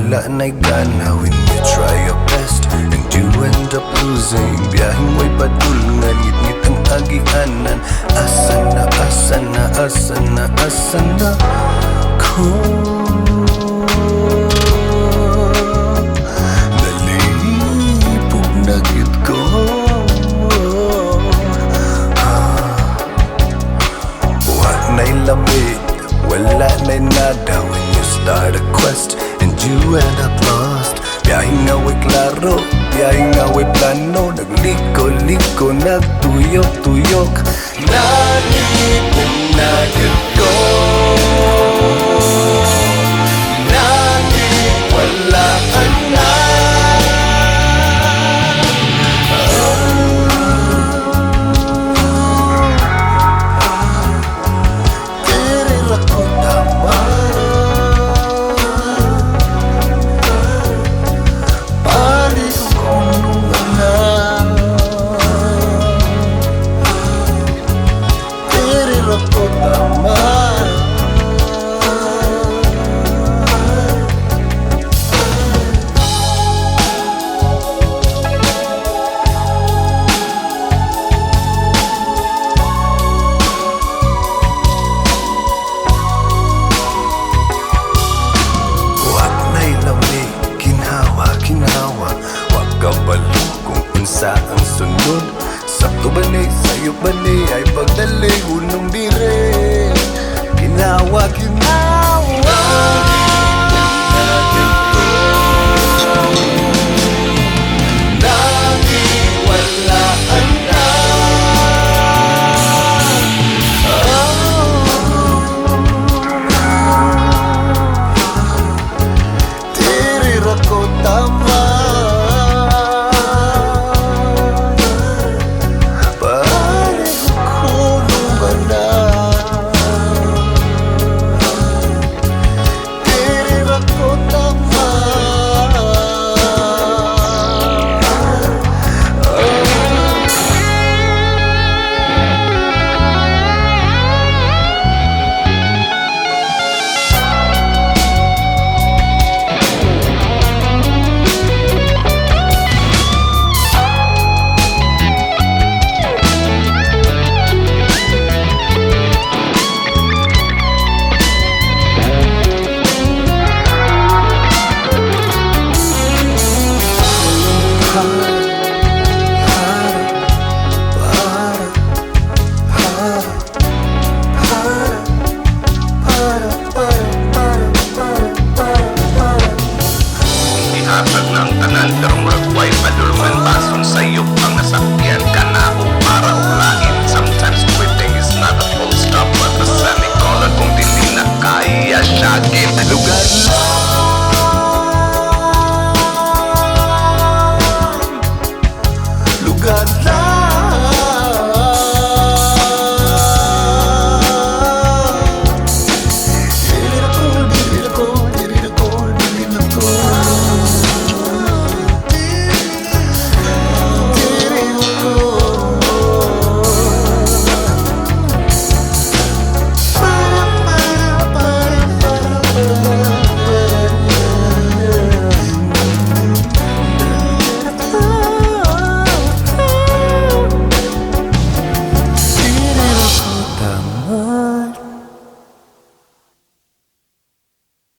wala na'y gana when you try your best and you end up losing. Biyaheng mo'y padulngan, ngit-ngit ang agianan. Asa na, asa na, asa na, asa na ko. Nalipog na gid ko. Wa na'y lamig, wala na'y nada when you start a quest and you end up lost. Biyaheng away klaro, biyaheng away plano. Nagliko-liko, nagtuyok-tuyok. Nalipog na gid ko.